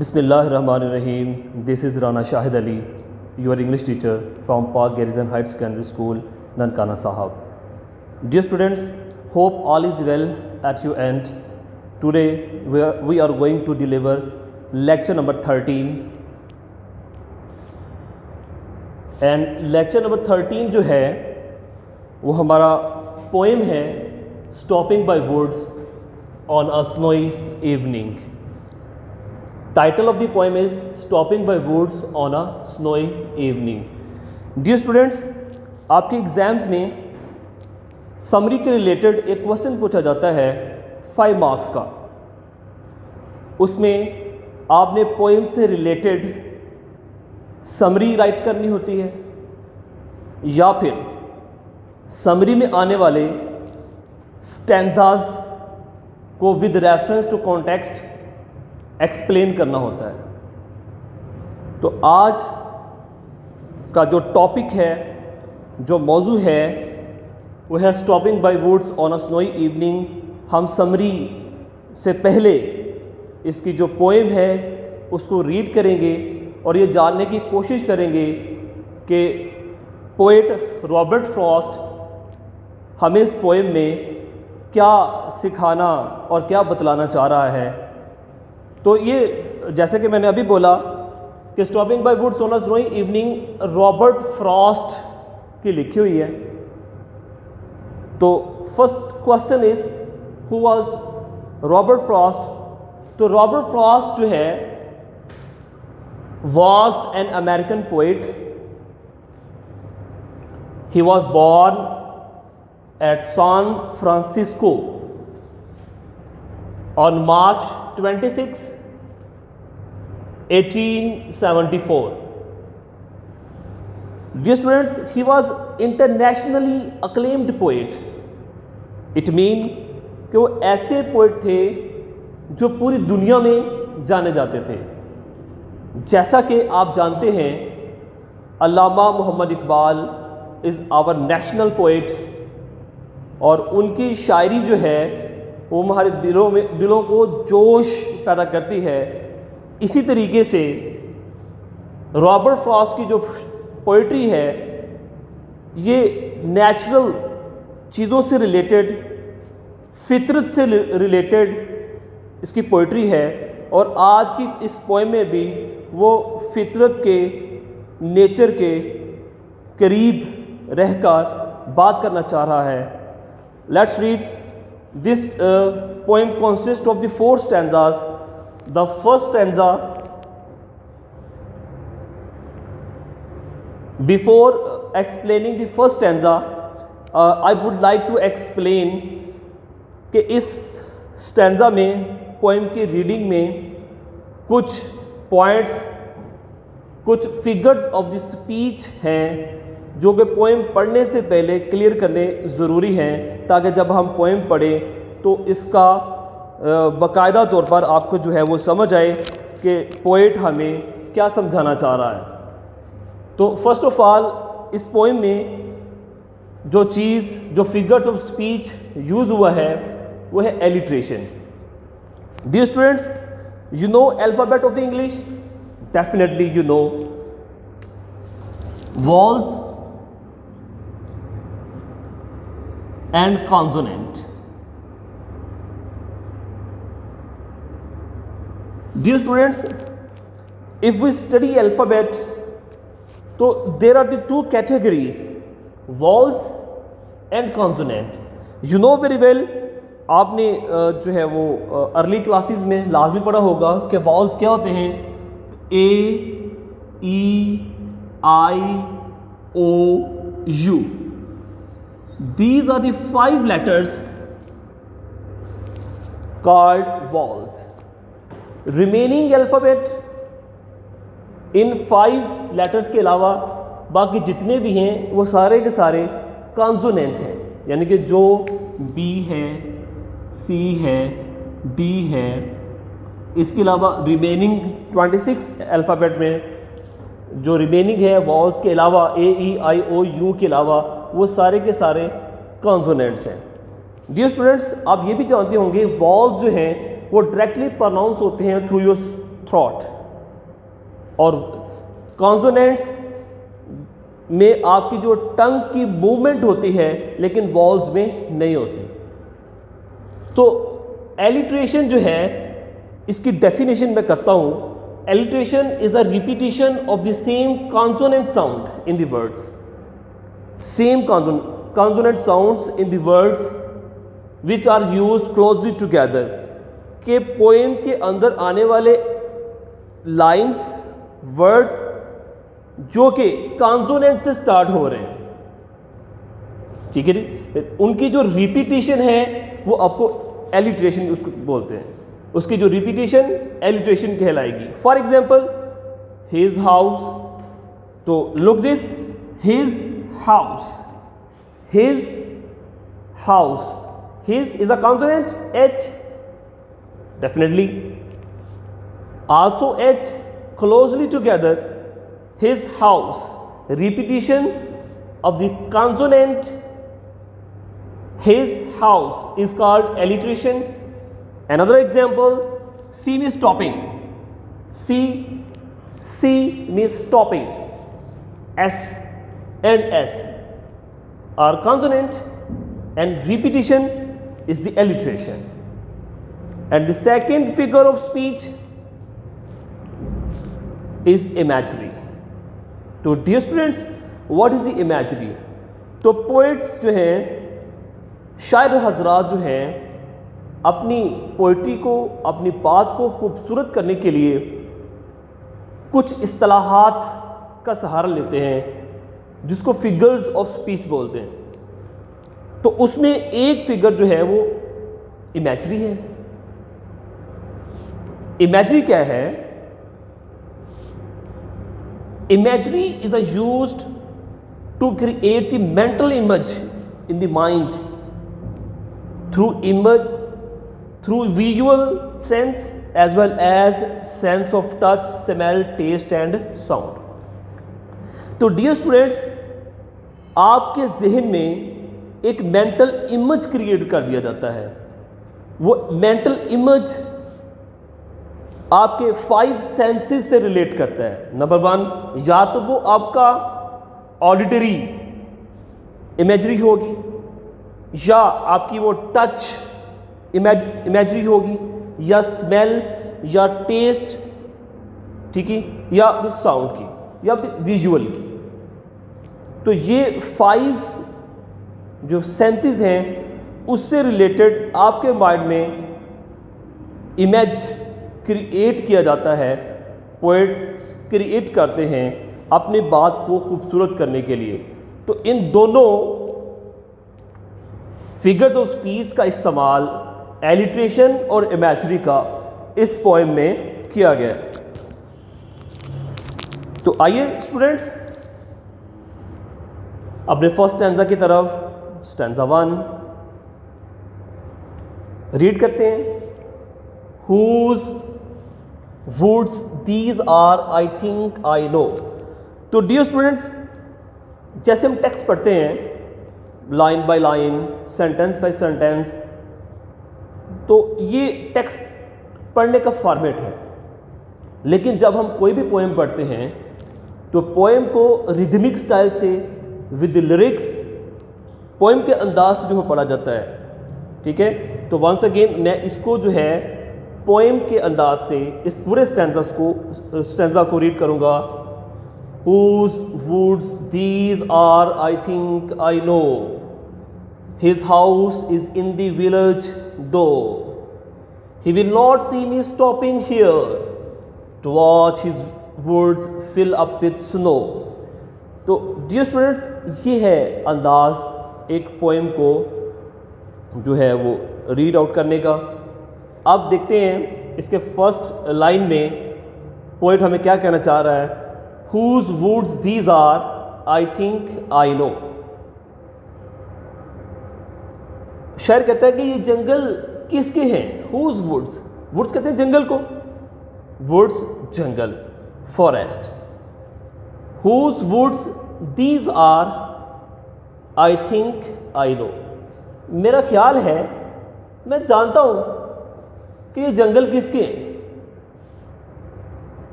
Bismillahirrahmanirrahim. This is Rana Shahid Ali, your English teacher from Park Garrison Heights Secondary School, Nankana Sahab. Dear students, hope all is well at your end. Today we are going to deliver lecture number 13. And lecture number 13 जो है वो हमारा poem है Stopping by Woods on a Snowy Evening. Title of the poem is Stopping by Woods on a Snowy Evening. Dear students, आपके exams में summary के related एक question पूछा जाता है 5 मार्क्स का. उसमें आपने पोएम से रिलेटेड समरी राइट करनी होती है या फिर समरी में आने वाले स्टैंजाज को with reference to context explain करना होता है. तो आज का जो टॉपिक है, जो मौजू है, वो है stopping by woods on a snowy evening. हम समरी से पहले इसकी जो पोएम है उसको रीड करेंगे और ये जानने की कोशिश करेंगे कि पोएट रॉबर्ट फ्रॉस्ट हमें इस पोएम में क्या सिखाना और क्या बतलाना चाह रहा है. तो ये जैसे कि मैंने अभी बोला कि stopping by woods on a snowy evening Robert Frost की लिखी हुई है. तो first question is who was Robert Frost. तो रॉबर्ट फ्रॉस्ट जो है was an American poet. He was born at San Francisco on March 26, 1874. Dear students, he was internationally acclaimed poet. It mean कि वो ऐसे पोएट थे जो पूरी दुनिया में जाने जाते थे. जैसा कि आप जानते हैं Allama Mohammad Iqbal is our national poet और उनकी शायरी जो है वो हमारे दिलों को जोश पैदा करती है. इसी तरीके से रॉबर्ट फ्रॉस्ट की जो पोइट्री है ये नेचुरल चीज़ों से रिलेटेड, फितरत से रिलेटेड इसकी पोइट्री है. और आज की इस पोएम में भी वो फितरत के, नेचर के करीब रहकर बात करना चाह रहा है. Let's read this poem consist of the 4 stanzas. The first stanza, before explaining the first stanza I would like to explain कि इस स्टैंजा में, पोएम की रीडिंग में कुछ पॉइंट्स, कुछ फिगर्स ऑफ द स्पीच हैं जो कि पोएम पढ़ने से पहले क्लियर करने ज़रूरी हैं ताकि जब हम पोएम पढ़ें तो इसका बाकायदा तौर पर आपको जो है वो समझ आए कि पोएट हमें क्या समझाना चाह रहा है. तो फर्स्ट ऑफ ऑल इस पोएम में जो चीज़, जो फिगर्स ऑफ स्पीच यूज़ हुआ है वो है alliteration. Dear students, you know alphabet of the English? Definitely you know. Vowels and consonant. Dear students, if we study alphabet, so there are the 2 categories, vowels and consonant. You know very well. आपने जो है वो early classes में लाजमी पढ़ा होगा कि vowels क्या होते हैं. A, E, I, O, U. These are the 5 letters called vowels. Remaining alphabet in 5 letters के अलावा बाकी जितने भी हैं वो सारे के सारे कॉन्सोनेंट हैं. यानी कि जो बी है, सी है, डी है, इसके अलावा रिमेनिंग 26 अल्फ़ाबेट में जो रिमेनिंग है वॉल्स के अलावा, ए, ई, आई, ओ, यू के अलावा वो सारे के सारे कॉन्सोनेंट्स हैं. डियर स्टूडेंट्स, आप ये भी जानते होंगे वॉल्स जो हैं वो डायरेक्टली प्रोनाउंस होते हैं थ्रोट, और कॉन्सोनेंट्स में आपकी जो टंग की मूवमेंट होती है लेकिन वॉल्स में नहीं होती। तो एलिट्रेशन जो है इसकी डेफिनेशन मैं करता हूं। Alliteration is a repetition of the same consonant sound in the words, same consonant sounds in the words which are used closely together, के पोएम के अंदर आने वाले लाइंस, वर्ड्स जो कि कॉन्सोनेंट से स्टार्ट हो रहे हैं, ठीक है जी, उनकी जो रिपीटिशन है वो आपको एलिट्रेशन उसको बोलते हैं। उसकी जो रिपीटिशन एलिट्रेशन कहलाएगी। फॉर एग्जाम्पल हिज हाउस, तो look this, his house, his house, his is a consonant H, definitely also H, closely together, his house, repetition of the consonant his house is called alliteration. Another example, C means stopping, C means stopping, S and S are consonant and repetition is the alliteration. And the second figure of speech is imagery. तो dear students, what is the imagery? तो poets जो हैं, शायर हजरात जो हैं, अपनी poetry को, अपनी बात को खूबसूरत करने के लिए कुछ इस्तिलाहात का सहारा लेते हैं जिसको फिगर्स ऑफ स्पीच बोलते हैं। तो उसमें एक फिगर जो है वो इमेजरी है। इमेजरी क्या है? Imagery is used to create the mental image in the mind through visual sense as well as sense of touch, smell, taste and sound. तो डियर स्टूडेंट्स, आपके जहन में एक मेंटल इमेज क्रिएट कर दिया जाता है। वो मेंटल इमेज आपके 5 सेंसेस से रिलेट करता है। नंबर 1, या तो वो आपका ऑडिटरी इमेजरी होगी, या आपकी वो टच इमेजरी होगी, या स्मेल, या टेस्ट, ठीक है, या साउंड की, या विजुअल की। तो ये 5 जो सेंसेस हैं उससे रिलेटेड आपके माइंड में इमेज क्रिएट किया जाता है। पोएट्स क्रिएट करते हैं अपनी बात को खूबसूरत करने के लिए। तो इन दोनों फिगर्स ऑफ स्पीच का इस्तेमाल एलिट्रेशन और इमेजरी का इस पोएम में किया गया है। तो आइए स्टूडेंट्स अपने फर्स्ट स्टैंजा की तरफ, स्टैंजा 1 रीड करते हैं। Whose woods these are, I think I know. तो डियर स्टूडेंट्स, जैसे हम टेक्स्ट पढ़ते हैं line by line, sentence by sentence, तो ये टेक्स्ट पढ़ने का फॉर्मेट है। लेकिन जब हम कोई भी पोएम पढ़ते हैं तो पोएम को रिदमिक स्टाइल से विद लिरिक्स पोएम के अंदाज से जो है पढ़ा जाता है। ठीक है, तो वंस अगेन मैं इसको जो है पोएम के अंदाज से इस पूरे स्टैंजा को रीड करूँगा। Whose woods these are, I think I know. His house is in the village though. He will not see me stopping here to watch his woods fill up with snow. तो dear students, ये है अंदाज एक poem को जो है वो read out करने का। अब देखते हैं इसके फर्स्ट लाइन में पोएट हमें क्या कहना चाह रहा है। Whose woods these are, I think I know. शायर कहता है कि ये जंगल किसके हैं। Whose woods, woods कहते हैं जंगल को, woods jungle, forest. Whose woods these are, I think I know. मेरा ख्याल है, मैं जानता हूं कि ये जंगल किसके हैं।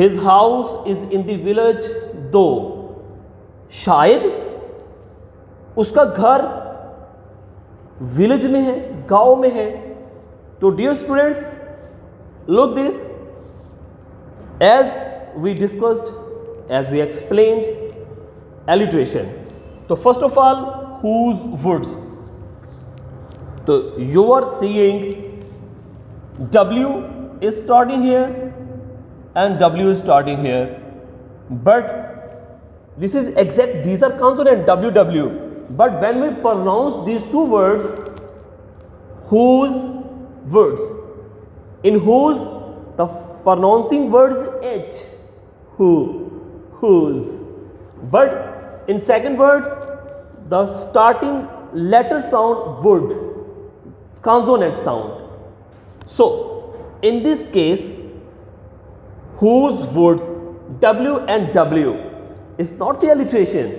His house is in the village दो, शायद उसका घर विलेज में है, गांव में है। तो dear students, look this, as we discussed, as we explained alliteration. तो first of all, whose words? तो you are seeing W is starting here and W is starting here, but this is exact, these are consonant WW, but when we pronounce these two words, whose words, in whose the pronouncing word is H, who, whose, but in second words the starting letter sound would, consonant sound. So in this case, whose words W and W is not the alliteration,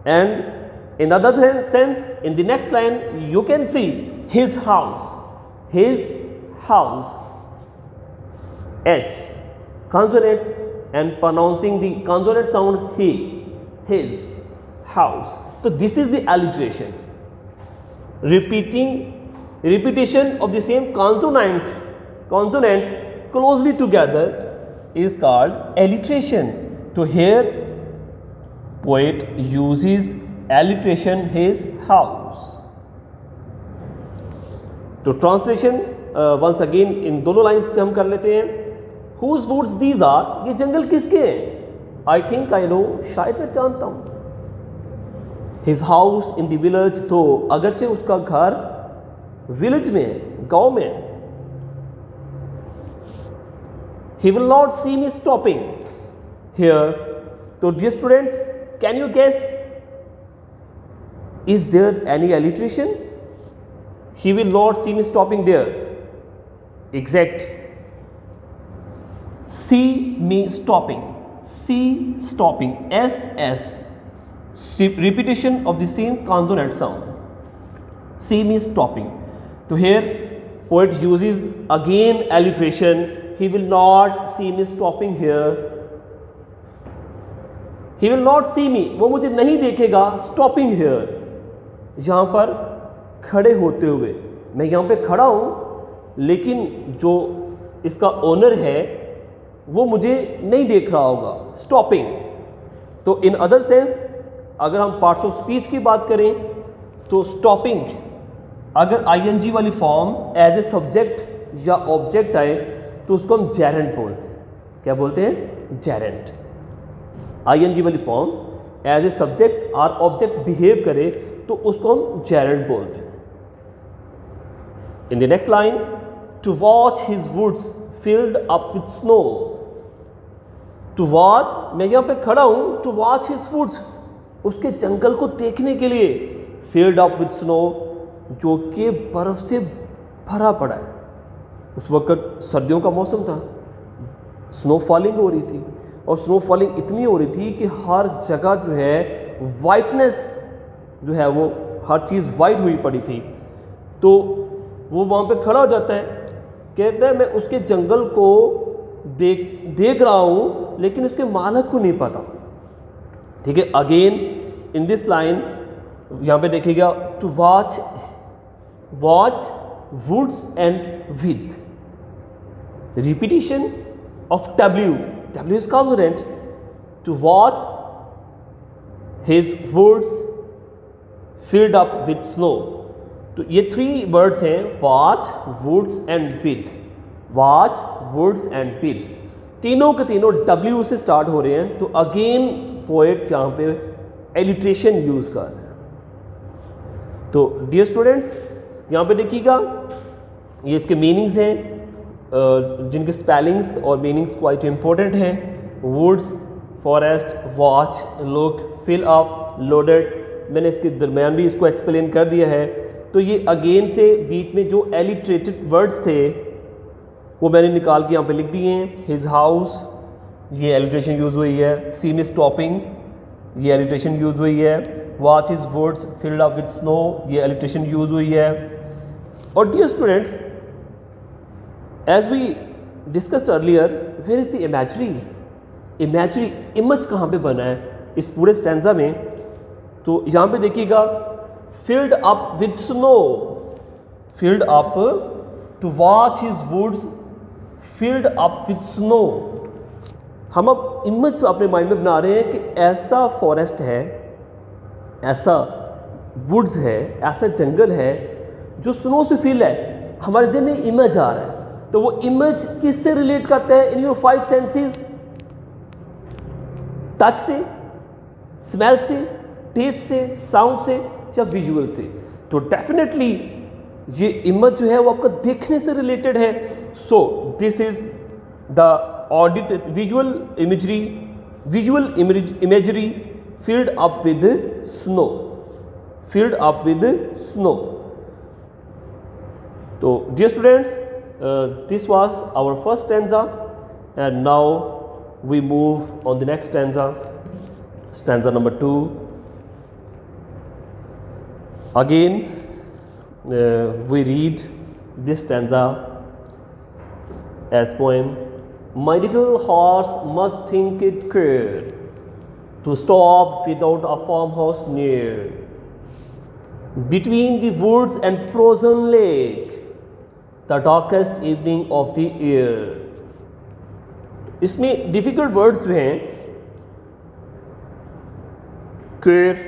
and in other sense, in the next line you can see his house, his house, H consonant, and pronouncing the consonant sound he, his house. So this is the alliteration. Repetition of the same consonant closely together is called alliteration. So here poet uses alliteration, his house. तो translation once again in दोनों lines हम कर लेते हैं. Whose woods these are? ये जंगल किसके हैं? I think I know, शायद मैं जानता हूँ. His house in the village, तो अगरचे उसका घर विलेज में है, गाँव में है. He will not see me stopping here. So dear students, can you guess, is there any alliteration? He will not see me stopping there. Exact. See me stopping. See stopping. SS. Repetition of the same consonant sound. See me stopping. So here poet uses again alliteration. He will not see me stopping here. He will not see me. वो मुझे नहीं देखेगा stopping here. यहाँ पर खड़े होते हुए. मैं यहाँ पे खड़ा हूँ, लेकिन जो इसका ओनर है वो मुझे नहीं देख रहा होगा. स्टॉपिंग. तो इन अदर सेंस अगर हम पार्ट्स ऑफ स्पीच की बात करें तो स्टॉपिंग अगर आईएनजी वाली फॉर्म एज ए सब्जेक्ट या ऑब्जेक्ट आए तो उसको हम जेरेंट बोलते हैं. क्या बोलते हैं? जेरेंट. आईएनजी वाली फॉर्म एज ए सब्जेक्ट और ऑब्जेक्ट बिहेव करे तो उसको हम जेरेंट बोलते हैं. In the next line, to watch his woods filled up with snow. To watch, मैं यहाँ पे खड़ा हूँ. To watch his woods, उसके जंगल को देखने के लिए. Filled up with snow, जो कि बर्फ से भरा पड़ा है. उस वक्त सर्दियों का मौसम था, स्नो फॉलिंग हो रही थी, और स्नो फॉलिंग इतनी हो रही थी कि हर जगह जो है वाइटनेस जो है वो हर चीज़ वाइट हुई पड़ी थी. तो वो वहाँ पे खड़ा हो जाता है, कहता है मैं उसके जंगल को देख रहा हूँ लेकिन उसके मालिक को नहीं पता. ठीक है. अगेन इन दिस लाइन यहाँ पे देखिएगा, to watch woods and with. Repetition of W is consonant. To watch his woods filled up with snow. तो ये 3 वर्ड्स हैं, watch, woods and with. Watch, woods and with, तीनों के तीनों W से स्टार्ट हो रहे हैं. तो अगेन पोएट यहाँ पे एलिट्रेशन यूज कर रहे हैं. तो डियर स्टूडेंट्स, यहाँ पे देखिएगा ये इसके मीनिंग्स हैं, जिनके स्पेलिंग्स और मीनिंग्स क्वाइट इंपॉर्टेंट हैं. Woods, forest, watch, look, fill up, loaded. मैंने इसके दरमियान भी इसको एक्सप्लेन कर दिया है. तो ये अगेन से बीच में जो एलिट्रेटेड वर्ड्स थे वो मैंने निकाल के यहाँ पे लिख दिए हैं. हिज हाउस, ये एलिट्रेशन यूज़ हुई है. सी मी स्टॉपिंग, ये एलिट्रेशन यूज़ हुई है. Watch is words filled up with snow, ये एलिट्रेशन यूज़ हुई है. और dear students, as we discussed earlier, where is the imagery, imagery image कहाँ पे बना है इस पूरे स्टैंजा में? तो यहाँ पे देखिएगा, filled up with snow, filled up to watch his woods filled up with snow। हम अब इमेज अपने माइंड में बना रहे हैं कि ऐसा फॉरेस्ट है, ऐसा वुड्स है, ऐसा जंगल है जो स्नो से फिल है। हमारे जहन में इमेज आ रहा है, तो वो इमेज किससे रिलेट करता है? इन योर 5 सेंसेस, टच से, स्मेल से, टेस्ट से, साउंड से या विजुअल से। तो डेफिनेटली ये इमेज जो है वो आपका देखने से रिलेटेड है। So this is the audit visual imagery filled up with snow, filled up with snow। तो dear students, this was our first stanza, and now we move on the next stanza, stanza number 2। Again we read this stanza as poem। My little horse must think it queer to stop without a farmhouse near, between the woods and frozen lake, the darkest evening of the year। इसमें difficult words हैं, क्वेर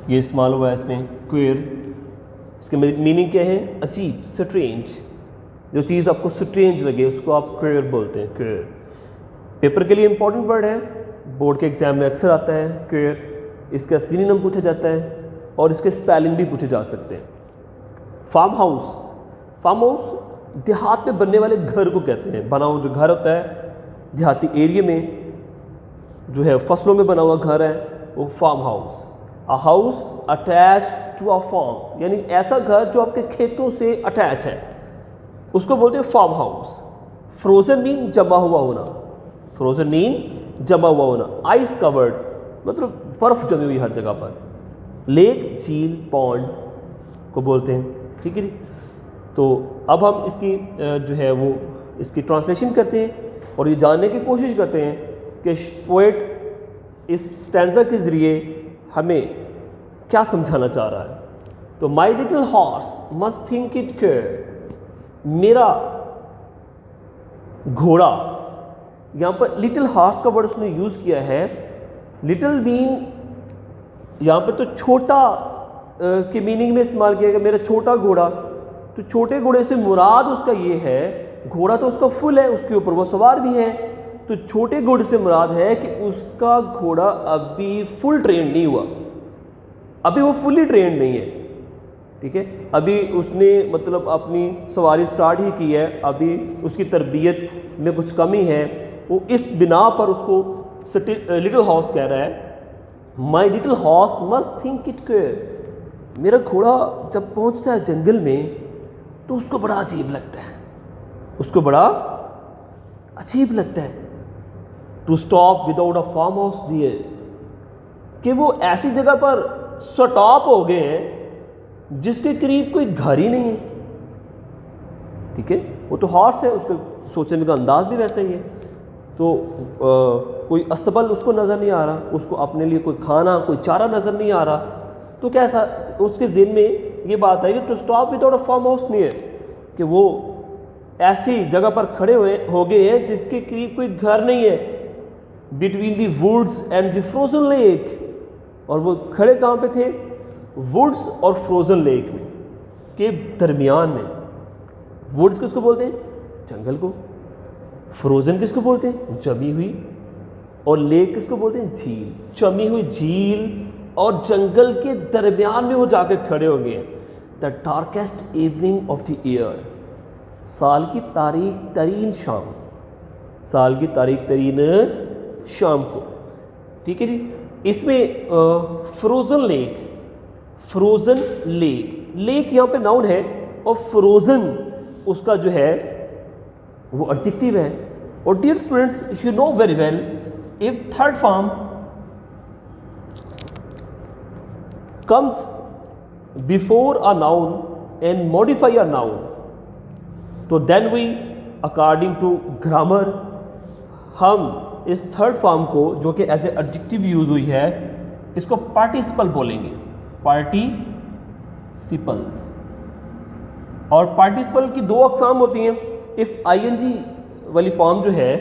ये इस्तेमाल हुआ है इसमें, क्वेर। इसके meaning क्या है? अजीब, स्ट्रेंज। जो चीज़ आपको स्ट्रेंज लगे उसको आप क्वेर बोलते हैं, क्वेर। पेपर के लिए इंपॉर्टेंट वर्ड है, बोर्ड के एग्जाम में अक्सर आता है क्वेर। इसका सिनोनिम पूछा जाता है और इसके स्पेलिंग भी पूछे जा सकते हैं। फार्म हाउस, फार्म हाउस देहात में बनने वाले घर को कहते हैं। बना हुआ जो घर होता है देहाती एरिया में, जो है फसलों में बना हुआ घर है, वो farm house. A house attach to a farm, यानी ऐसा घर जो आपके खेतों से अटैच है, उसको बोलते हैं फार्म हाउस। फ्रोजन मीन जमा हुआ होना, फ्रोजन मीन जमा हुआ होना। आइस कवर्ड मतलब बर्फ जमी हुई हर जगह पर। लेक, झील, पॉन्ड को बोलते हैं, ठीक है। तो अब हम इसकी जो है वो इसकी ट्रांसलेशन करते हैं और ये जानने की कोशिश करते हैं कि पोएट इस स्टैंजा के ज़रिए हमें क्या समझाना चाह रहा है। तो माई little horse must think it care, मेरा घोड़ा, यहाँ पर लिटिल हॉर्स का वर्ड उसने यूज़ किया है। लिटिल मीन यहाँ पर तो छोटा के मीनिंग में इस्तेमाल किया गया, मेरा छोटा घोड़ा। तो छोटे घोड़े से मुराद उसका ये है, घोड़ा तो उसका फुल है, उसके ऊपर वो सवार भी है। तो छोटे घोड़े से मुराद है कि उसका घोड़ा अभी फुल ट्रेन नहीं हुआ, अभी वो फुली ट्रेंड नहीं है, ठीक है। अभी उसने मतलब अपनी सवारी स्टार्ट ही की है, अभी उसकी तरबियत में कुछ कमी है। वो इस बिना पर उसको लिटिल हॉर्स कह रहा है, माई little horse must think it care. मेरा घोड़ा जब पहुंचता है जंगल में तो उसको बड़ा अजीब लगता है, उसको बड़ा अजीब लगता है। To stop without a farm house dear, कि वो ऐसी जगह पर स्टॉप हो गए हैं जिसके करीब कोई घर ही नहीं है, ठीक है। वो तो हॉर्स है, उसका सोचने का अंदाज भी वैसा ही है। तो कोई अस्तबल उसको नज़र नहीं आ रहा, उसको अपने लिए कोई खाना, कोई चारा नज़र नहीं आ रहा। तो कैसा उसके ज़हन में ये बात आई कि to stop without a farm house near, कि वो ऐसी जगह पर खड़े हो गए हैं जिसके करीब कोई घर नहीं है। Between the woods and the frozen lake, और वो खड़े कहाँ पे थे? वुड्स और फ्रोजन लेक में के दरमियान में। वुड्स किसको बोलते हैं? जंगल को। फ्रोजन किसको बोलते हैं? जमी हुई। और लेक किसको बोलते हैं? झील। जमी हुई झील और जंगल के दरमियान में वो जाकर खड़े हो गए। The darkest evening of the year, साल की तारीख तरीन शाम, साल की तारीख तरीन शाम को, ठीक है जी। इसमें frozen lake, frozen lake, lake यहाँ पे नाउन है और फ्रोजन उसका जो है वो एडजेक्टिव है। और dear students, you know very well, if third form comes before a noun and modify a noun, तो then we according to grammar हम इस थर्ड फॉर्म को जो कि एज ए एडजेक्टिव यूज़ हुई है इसको पार्टिसिपल बोलेंगे, पार्टिसिपल। और पार्टिसिपल की दो अकसाम होती हैं। इफ़ आईएनजी वाली फॉर्म जो है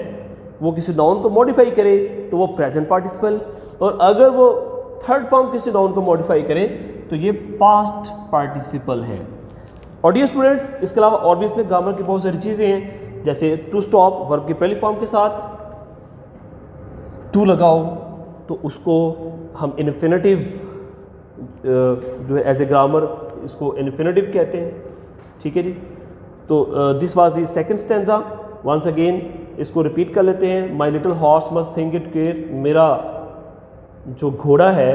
वो किसी नाउन को मॉडिफाई करे तो वो प्रेजेंट पार्टिसिपल, और अगर वो थर्ड फॉर्म किसी नाउन को मॉडिफाई करे तो ये पास्ट पार्टिसिपल है। और डियर स्टूडेंट्स, इसके अलावा और भी इसमें ग्रामर की बहुत सारी चीज़ें हैं, जैसे टू स्टॉप वर्ब की पहली फॉर्म के साथ टू लगाओ तो उसको हम इन्फिनेटिव जो है एज ए ग्रामर इसको इन्फिनेटिव कहते हैं, ठीक है जी। तो this was the second stanza. Once again इसको रिपीट कर लेते हैं। My little horse must think it care, मेरा जो घोड़ा है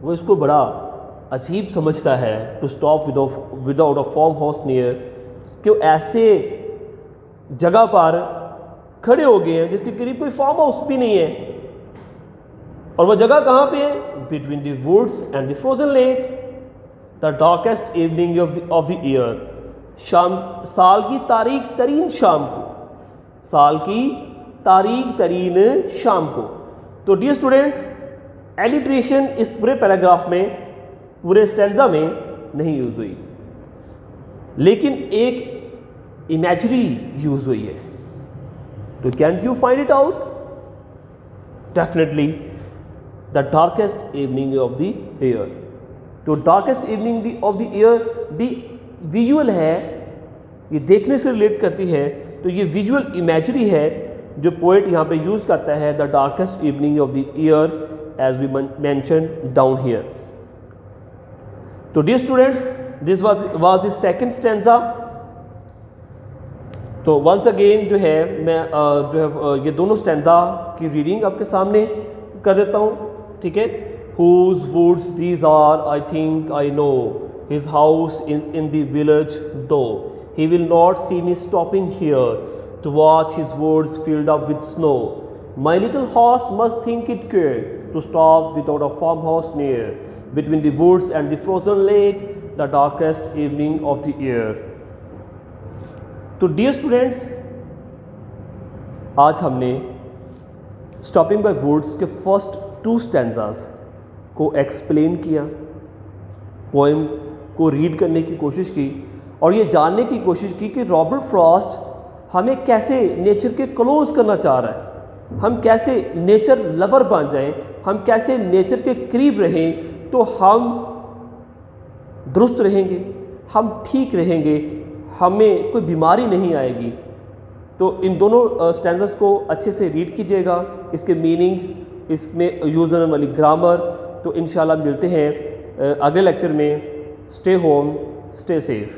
वो इसको बड़ा अजीब समझता है। To stop without a farm house near, कि ऐसे जगह पर खड़े हो गए हैं जिसके करीब कोई फार्म हाउस भी नहीं है। और वह जगह कहाँ पे है? Between the woods and the frozen lake, the darkest evening of the year, शाम, साल की तारीख तरीन शाम को, साल की तारीख तरीन शाम को। तो डियर स्टूडेंट्स, एलिट्रेशन इस पूरे पैराग्राफ में, पूरे स्टैंजा में नहीं यूज हुई, लेकिन एक इमेजरी यूज हुई है। तो can you find it out? Definitely the darkest evening of the year. तो darkest evening of the year भी विजुअल है, ये देखने से रिलेट करती है, तो ये विजुअल इमेजरी है जो पोएट यहाँ पे यूज़ करता है, the darkest evening of the year as we mention down here. तो dear students, this was the second stanza. तो वंस अगेन जो है मैं जो है ये दोनों स्टैंजा की रीडिंग आपके सामने कर देता हूँ, ठीक है। Whose woods these are, I think I know, his house in the village though, he will not see me stopping here to watch his woods filled up with snow. My little horse must think it care to stop without a farmhouse near, between the woods and the frozen lake, the darkest evening of the year. तो dear students, आज हमने stopping by woods के first to stanzas को explain किया, poem को read करने की कोशिश की और ये जानने की कोशिश की कि रॉबर्ट फ्रॉस्ट हमें कैसे नेचर के क्लोज करना चाह रहा है, हम कैसे नेचर लवर बन जाएं, हम कैसे नेचर के करीब रहें तो हम दुरुस्त रहेंगे, हम ठीक रहेंगे, हमें कोई बीमारी नहीं आएगी। तो इन दोनों स्टैंजर्स को अच्छे से रीड कीजिएगा, इसके मीनिंग्स, इसमें यूज़ होने वाली ग्रामर। तो इंशाल्लाह मिलते हैं अगले लेक्चर में। Stay home, stay safe.